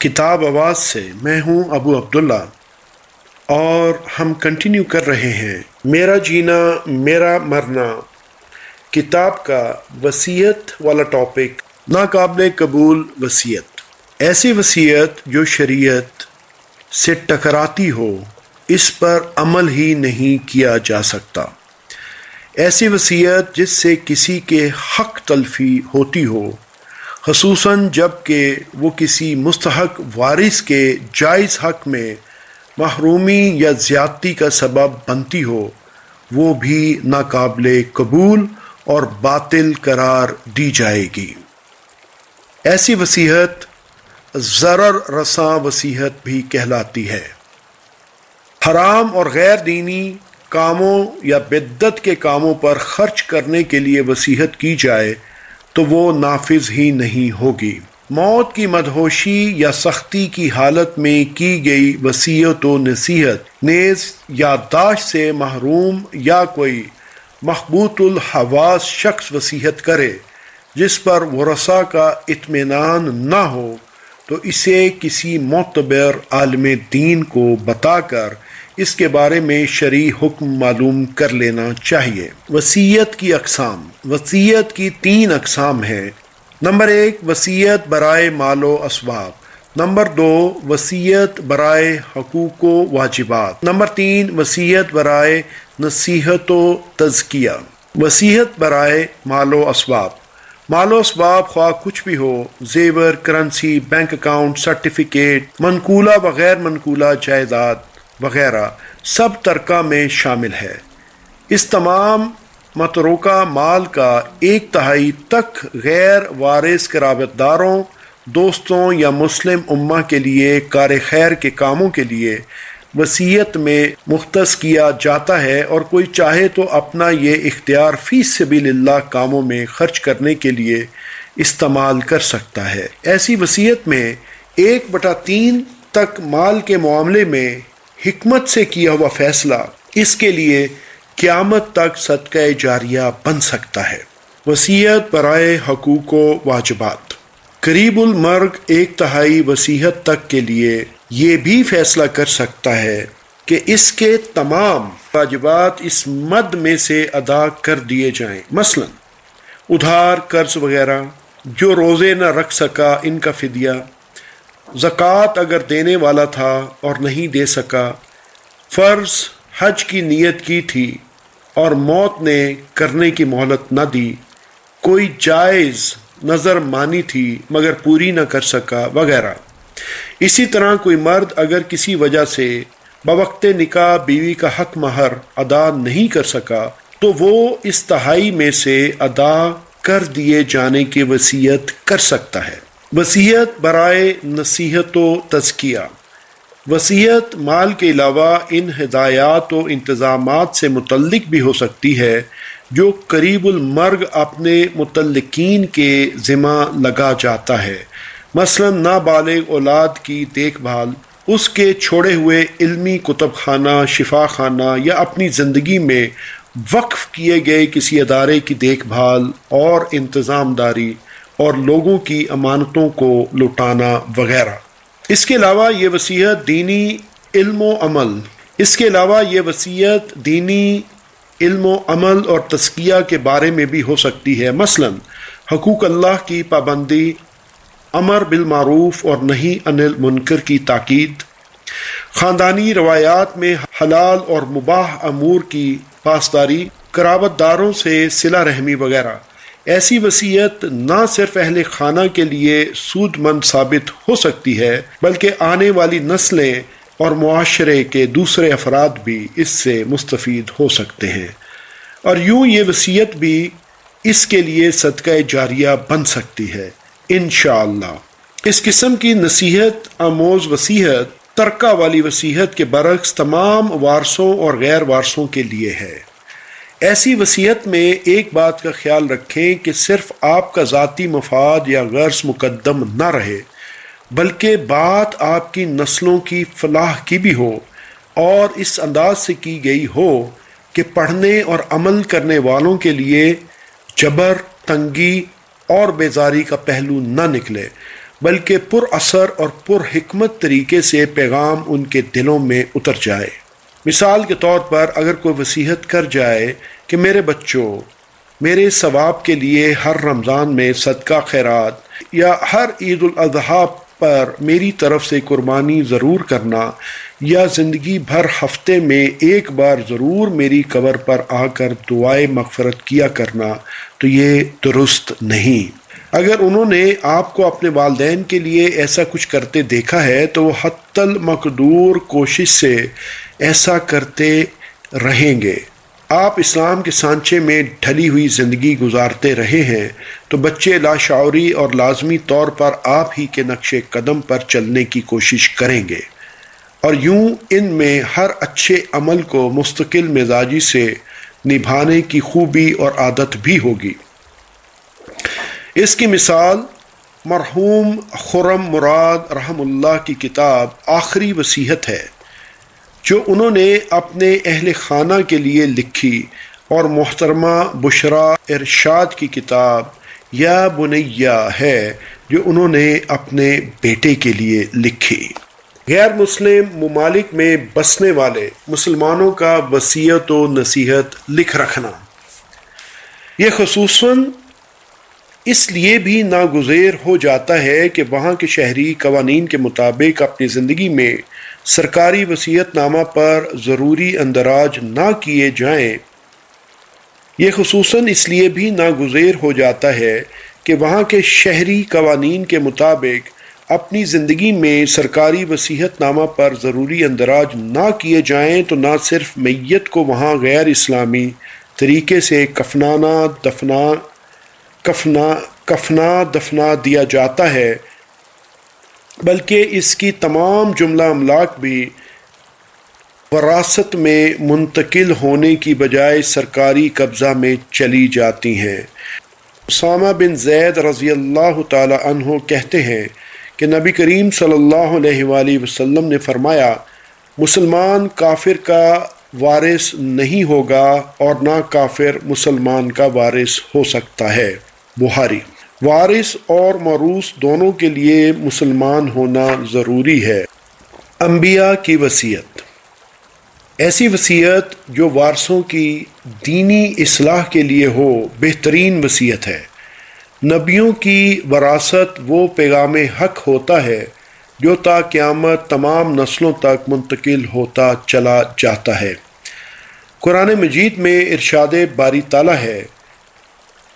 کتاب آواز سے میں ہوں ابو عبداللہ، اور ہم کنٹینیو کر رہے ہیں میرا جینا میرا مرنا کتاب کا وصیت والا ٹاپک، ناقابل قبول وصیت۔ ایسی وصیت جو شریعت سے ٹکراتی ہو، اس پر عمل ہی نہیں کیا جا سکتا۔ ایسی وصیت جس سے کسی کے حق تلفی ہوتی ہو، خصوصاً جب کہ وہ کسی مستحق وارث کے جائز حق میں محرومی یا زیادتی کا سبب بنتی ہو، وہ بھی ناقابل قبول اور باطل قرار دی جائے گی۔ ایسی وصیت ضرر رساں وصیت بھی کہلاتی ہے۔ حرام اور غیر دینی کاموں یا بدعت کے کاموں پر خرچ کرنے کے لیے وصیت کی جائے تو وہ نافذ ہی نہیں ہوگی۔ موت کی مدہوشی یا سختی کی حالت میں کی گئی وصیت و نصیحت نیز یادداشت سے محروم یا کوئی مخبوط الحواس شخص وصیت کرے جس پر ورثاء کا اطمینان نہ ہو، تو اسے کسی معتبر عالم دین کو بتا کر اس کے بارے میں شرعی حکم معلوم کر لینا چاہیے۔ وصیت کی اقسام۔ وصیت کی 3 اقسام ہیں۔ نمبر 1، وصیت برائے مال و اسباب۔ نمبر 2، وصیت برائے حقوق و واجبات۔ نمبر 3، وصیت برائے نصیحت و تزکیہ۔ وصیت برائے مال و اسباب۔ مال و اسباب خواہ کچھ بھی ہو، زیور، کرنسی، بینک اکاؤنٹ، سرٹیفکیٹ، منقولہ و غیر منقولہ جائیداد وغیرہ سب ترکہ میں شامل ہے۔ اس تمام متروکہ مال کا 1/3 تک غیر وارث قرابت داروں، دوستوں یا مسلم امہ کے لیے کار خیر کے کاموں کے لیے وصیت میں مختص کیا جاتا ہے، اور کوئی چاہے تو اپنا یہ اختیار فی سبیل اللہ کاموں میں خرچ کرنے کے لیے استعمال کر سکتا ہے۔ ایسی وصیت میں 1/3 تک مال کے معاملے میں حکمت سے کیا ہوا فیصلہ اس کے لیے قیامت تک صدقہ جاریہ بن سکتا ہے۔ وصیت برائے حقوق و واجبات۔ قریب المرگ 1/3 وصیت تک کے لیے یہ بھی فیصلہ کر سکتا ہے کہ اس کے تمام واجبات اس مد میں سے ادا کر دیے جائیں، مثلا ادھار، قرض وغیرہ، جو روزے نہ رکھ سکا ان کا فدیہ، زکوٰۃ اگر دینے والا تھا اور نہیں دے سکا، فرض حج کی نیت کی تھی اور موت نے کرنے کی مہلت نہ دی، کوئی جائز نظر مانی تھی مگر پوری نہ کر سکا وغیرہ۔ اسی طرح کوئی مرد اگر کسی وجہ سے بوقت نکاح بیوی کا حق مہر ادا نہیں کر سکا تو وہ اس تہائی میں سے ادا کر دیے جانے کی وصیت کر سکتا ہے۔ وصیت برائے نصیحت و تزکیہ۔ وصیت مال کے علاوہ ان ہدایات و انتظامات سے متعلق بھی ہو سکتی ہے جو قریب المرگ اپنے متعلقین کے ذمہ لگا جاتا ہے، مثلا نابالغ اولاد کی دیکھ بھال، اس کے چھوڑے ہوئے علمی کتب خانہ، شفا خانہ، یا اپنی زندگی میں وقف کیے گئے کسی ادارے کی دیکھ بھال اور انتظام داری، اور لوگوں کی امانتوں کو لوٹانا وغیرہ۔ اس کے علاوہ یہ وصیت دینی علم و عمل اور تزکیہ کے بارے میں بھی ہو سکتی ہے، مثلا حقوق اللہ کی پابندی، امر بالمعروف اور نہی عن المنکر کی تاکید، خاندانی روایات میں حلال اور مباح امور کی پاسداری، قرابت داروں سے صلہ رحمی وغیرہ۔ ایسی وصیت نہ صرف اہل خانہ کے لیے سود مند ثابت ہو سکتی ہے بلکہ آنے والی نسلیں اور معاشرے کے دوسرے افراد بھی اس سے مستفید ہو سکتے ہیں، اور یوں یہ وصیت بھی اس کے لیے صدقہ جاریہ بن سکتی ہے انشاءاللہ۔ اس قسم کی نصیحت آموز وصیت ترکہ والی وصیت کے برعکس تمام وارثوں اور غیر وارثوں کے لیے ہے۔ ایسی وصیت میں ایک بات کا خیال رکھیں کہ صرف آپ کا ذاتی مفاد یا غرض مقدم نہ رہے، بلکہ بات آپ کی نسلوں کی فلاح کی بھی ہو، اور اس انداز سے کی گئی ہو کہ پڑھنے اور عمل کرنے والوں کے لیے جبر، تنگی اور بیزاری کا پہلو نہ نکلے، بلکہ پر اثر اور پر حکمت طریقے سے پیغام ان کے دلوں میں اتر جائے۔ مثال کے طور پر اگر کوئی وصیت کر جائے کہ میرے بچوں، میرے ثواب کے لیے ہر رمضان میں صدقہ خیرات یا ہر عید الاضحیٰ پر میری طرف سے قربانی ضرور کرنا، یا زندگی بھر ہفتے میں ایک بار ضرور میری قبر پر آ کر دعائے مغفرت کیا کرنا، تو یہ درست نہیں۔ اگر انہوں نے آپ کو اپنے والدین کے لیے ایسا کچھ کرتے دیکھا ہے تو وہ حتی المقدور کوشش سے ایسا کرتے رہیں گے۔ آپ اسلام کے سانچے میں ڈھلی ہوئی زندگی گزارتے رہے ہیں تو بچے لاشعوری اور لازمی طور پر آپ ہی کے نقش قدم پر چلنے کی کوشش کریں گے، اور یوں ان میں ہر اچھے عمل کو مستقل مزاجی سے نبھانے کی خوبی اور عادت بھی ہوگی۔ اس کی مثال مرحوم خرم مراد رحم اللہ کی کتاب آخری وصیت ہے، جو انہوں نے اپنے اہل خانہ کے لیے لکھی، اور محترمہ بشرا ارشاد کی کتاب یا بنیہ ہے، جو انہوں نے اپنے بیٹے کے لیے لکھی۔ غیر مسلم ممالک میں بسنے والے مسلمانوں کا وصیت و نصیحت لکھ رکھنا، یہ خصوصاً اس لیے بھی ناگزیر ہو جاتا ہے کہ وہاں کے شہری قوانین کے مطابق اپنی زندگی میں سرکاری وصیت نامہ پر ضروری اندراج نہ کیے جائیں۔ یہ خصوصاً اس لیے بھی ناگزیر ہو جاتا ہے کہ وہاں کے شہری قوانین کے مطابق اپنی زندگی میں سرکاری وصیت نامہ پر ضروری اندراج نہ کیے جائیں تو نہ صرف میت کو وہاں غیر اسلامی طریقے سے کفنا دفنا دیا جاتا ہے، بلکہ اس کی تمام جملہ املاک بھی وراثت میں منتقل ہونے کی بجائے سرکاری قبضہ میں چلی جاتی ہیں۔ اسامہ بن زید رضی اللہ تعالی عنہ کہتے ہیں کہ نبی کریم صلی اللہ علیہ وآلہ وسلم نے فرمایا، مسلمان کافر کا وارث نہیں ہوگا اور نہ کافر مسلمان کا وارث ہو سکتا ہے۔ بخاری۔ وارث اور موروث دونوں کے لیے مسلمان ہونا ضروری ہے۔ انبیاء کی وصیت، ایسی وصیت جو وارثوں کی دینی اصلاح کے لیے ہو بہترین وصیت ہے۔ نبیوں کی وراثت وہ پیغام حق ہوتا ہے جو تا قیامت تمام نسلوں تک منتقل ہوتا چلا جاتا ہے۔ قرآن مجید میں ارشاد باری تعالیٰ ہے،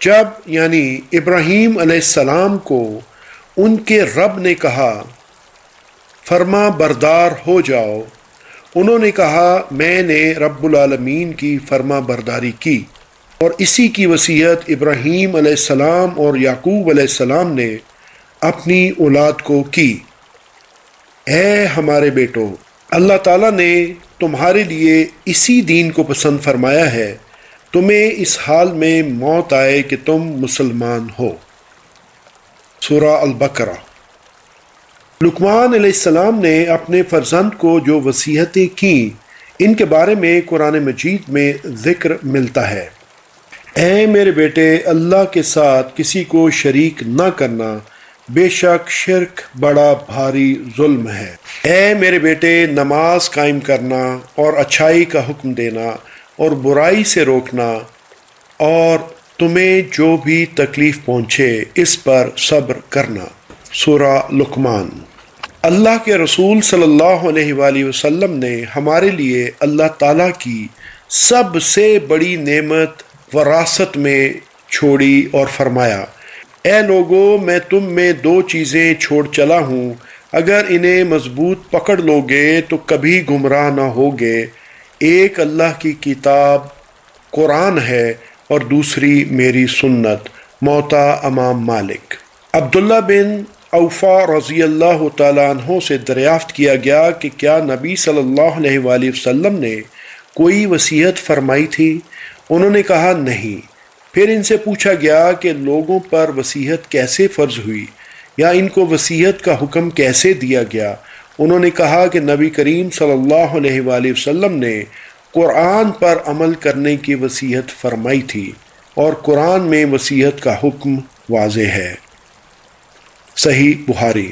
جب یعنی ابراہیم علیہ السلام کو ان کے رب نے کہا فرما بردار ہو جاؤ، انہوں نے کہا میں نے رب العالمین کی فرما برداری کی، اور اسی کی وصیت ابراہیم علیہ السلام اور یعقوب علیہ السلام نے اپنی اولاد کو کی۔ اے ہمارے بیٹو، اللہ تعالیٰ نے تمہارے لیے اسی دین کو پسند فرمایا ہے، تمہیں اس حال میں موت آئے کہ تم مسلمان ہو۔ سورہ البقرہ۔ لقمان علیہ السلام نے اپنے فرزند کو جو وصیتیں کیں، ان کے بارے میں قرآن مجید میں ذکر ملتا ہے۔ اے میرے بیٹے، اللہ کے ساتھ کسی کو شریک نہ کرنا، بے شک شرک بڑا بھاری ظلم ہے۔ اے میرے بیٹے، نماز قائم کرنا اور اچھائی کا حکم دینا اور برائی سے روکنا، اور تمہیں جو بھی تکلیف پہنچے اس پر صبر کرنا۔ سورہ لقمان۔ اللہ کے رسول صلی اللہ علیہ وآلہ وسلم نے ہمارے لیے اللہ تعالیٰ کی سب سے بڑی نعمت وراثت میں چھوڑی اور فرمایا، اے لوگو، میں تم میں دو چیزیں چھوڑ چلا ہوں، اگر انہیں مضبوط پکڑ لوگے تو کبھی گمراہ نہ ہوگے۔ ایک اللہ کی کتاب قرآن ہے اور دوسری میری سنت۔ موطا امام مالک۔ عبداللہ بن اوفا رضی اللہ تعالیٰ عنہ سے دریافت کیا گیا کہ کیا نبی صلی اللہ علیہ وآلہ وسلم نے کوئی وصیت فرمائی تھی؟ انہوں نے کہا نہیں۔ پھر ان سے پوچھا گیا کہ لوگوں پر وصیت کیسے فرض ہوئی، یا ان کو وصیت کا حکم کیسے دیا گیا؟ انہوں نے کہا کہ نبی کریم صلی اللہ علیہ وآلہ وسلم نے قرآن پر عمل کرنے کی وصیت فرمائی تھی، اور قرآن میں وصیت کا حکم واضح ہے۔ صحیح بخاری۔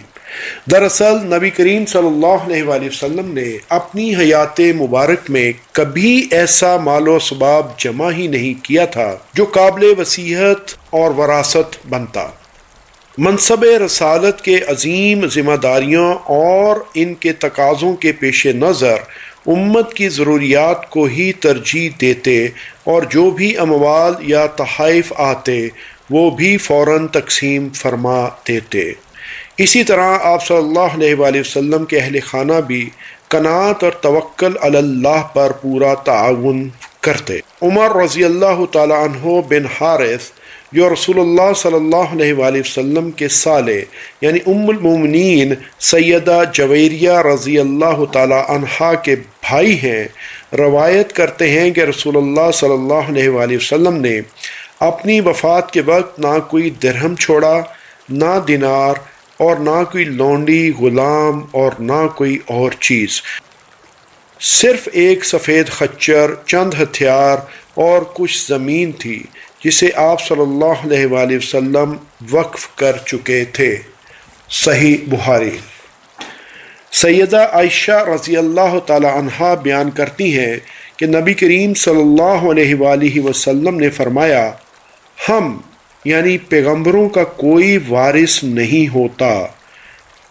دراصل نبی کریم صلی اللہ علیہ وآلہ وسلم نے اپنی حیات مبارک میں کبھی ایسا مال و اسباب جمع ہی نہیں کیا تھا جو قابل وصیت اور وراثت بنتا۔ منصب رسالت کے عظیم ذمہ داریوں اور ان کے تقاضوں کے پیش نظر امت کی ضروریات کو ہی ترجیح دیتے اور جو بھی اموال یا تحائف آتے وہ بھی فوراً تقسیم فرما دیتے۔ اسی طرح آپ صلی اللہ علیہ وآلہ وسلم کے اہل خانہ بھی قناعت اور توکل علی اللہ پر پورا تعاون کرتے۔ عمر رضی اللہ تعالی عنہ بن حارث جو رسول اللہ صلی اللہ علیہ وآلہ وسلم کے سالے یعنی ام المومنین سیدہ جویریہ رضی اللہ تعالی عنہا کے بھائی ہیں، روایت کرتے ہیں کہ رسول اللہ صلی اللہ علیہ وآلہ وسلم نے اپنی وفات کے وقت نہ کوئی درہم چھوڑا، نہ دینار، اور نہ کوئی لونڈی غلام اور نہ کوئی اور چیز، صرف ایک سفید خچر، چند ہتھیار اور کچھ زمین تھی جسے آپ صلی اللہ علیہ وآلہ وسلم وقف کر چکے تھے۔ صحیح بخاری۔ سیدہ عائشہ رضی اللہ تعالی عنہا بیان کرتی ہیں کہ نبی کریم صلی اللہ علیہ وآلہ وسلم نے فرمایا، ہم یعنی پیغمبروں کا کوئی وارث نہیں ہوتا،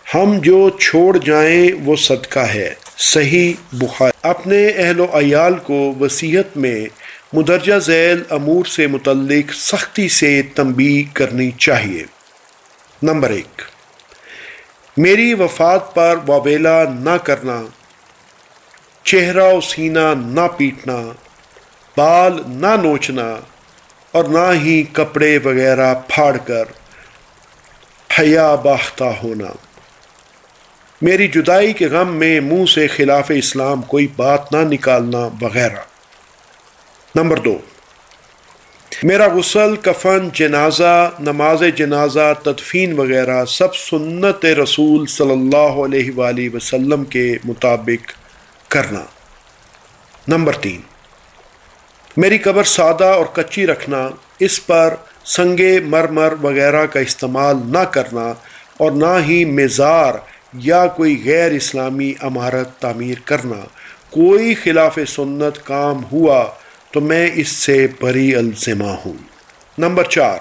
ہم جو چھوڑ جائیں وہ صدقہ ہے۔ صحیح بخاری۔ اپنے اہل و عیال کو وصیت میں مندرجہ ذیل امور سے متعلق سختی سے تنبیہ کرنی چاہیے۔ نمبر 1، میری وفات پر واویلا نہ کرنا، چہرہ و سینہ نہ پیٹنا، بال نہ نوچنا اور نہ ہی کپڑے وغیرہ پھاڑ کر حیا باختہ ہونا، میری جدائی کے غم میں منہ سے خلاف اسلام کوئی بات نہ نکالنا وغیرہ۔ نمبر 2، میرا غسل، کفن، جنازہ، نماز جنازہ، تدفین وغیرہ سب سنت رسول صلی اللہ علیہ وآلہ وسلم کے مطابق کرنا۔ نمبر 3، میری قبر سادہ اور کچی رکھنا، اس پر سنگ مرمر وغیرہ کا استعمال نہ کرنا اور نہ ہی مزار یا کوئی غیر اسلامی عمارت تعمیر کرنا۔ کوئی خلاف سنت کام ہوا تو میں اس سے بری الذمہ ہوں۔ نمبر 4،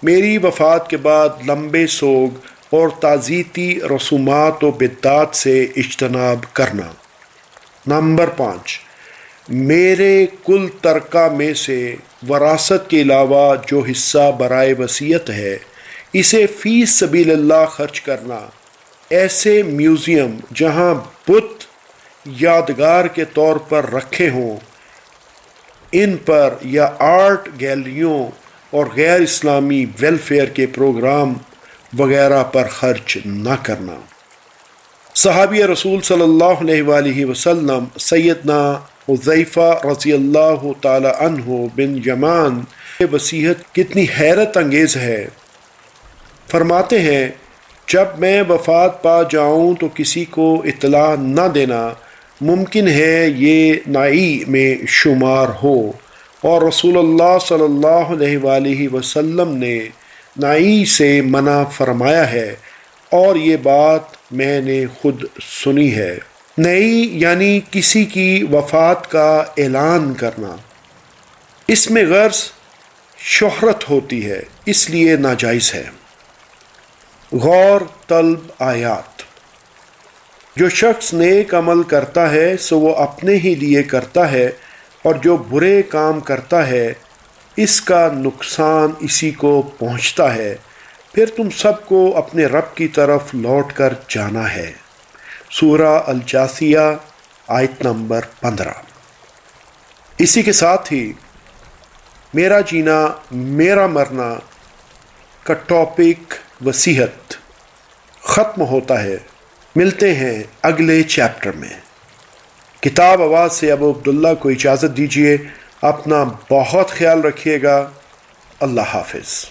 میری وفات کے بعد لمبے سوگ اور تعزیتی رسومات و بدعات سے اجتناب کرنا۔ نمبر 5، میرے کل ترکہ میں سے وراثت کے علاوہ جو حصہ برائے وصیت ہے اسے فی سبیل اللہ خرچ کرنا۔ ایسے میوزیم جہاں بت یادگار کے طور پر رکھے ہوں ان پر، یا آرٹ گیلریوں اور غیر اسلامی ویلفیئر کے پروگرام وغیرہ پر خرچ نہ کرنا۔ صحابی رسول صلی اللہ علیہ وآلہ وسلم سیدنا حذیفہ رضی اللہ تعالی عنہ بن یمان کی وصیت کتنی حیرت انگیز ہے۔ فرماتے ہیں، جب میں وفات پا جاؤں تو کسی کو اطلاع نہ دینا، ممکن ہے یہ نائی میں شمار ہو، اور رسول اللہ صلی اللہ علیہ وآلہ وسلم نے نائی سے منع فرمایا ہے، اور یہ بات میں نے خود سنی ہے۔ نئی یعنی کسی کی وفات کا اعلان کرنا، اس میں غرض شہرت ہوتی ہے، اس لیے ناجائز ہے۔ غور طلب آیات۔ جو شخص نیک عمل کرتا ہے سو وہ اپنے ہی لیے کرتا ہے، اور جو برے کام کرتا ہے اس کا نقصان اسی کو پہنچتا ہے، پھر تم سب کو اپنے رب کی طرف لوٹ کر جانا ہے۔ سورہ الجاثیہ آیت نمبر 15۔ اسی کے ساتھ ہی میرا جینا میرا مرنا کا ٹاپک وصیت ختم ہوتا ہے۔ ملتے ہیں اگلے چیپٹر میں۔ کتاب آواز سے ابو عبداللہ کو اجازت دیجیے۔ اپنا بہت خیال رکھیے گا۔ اللہ حافظ۔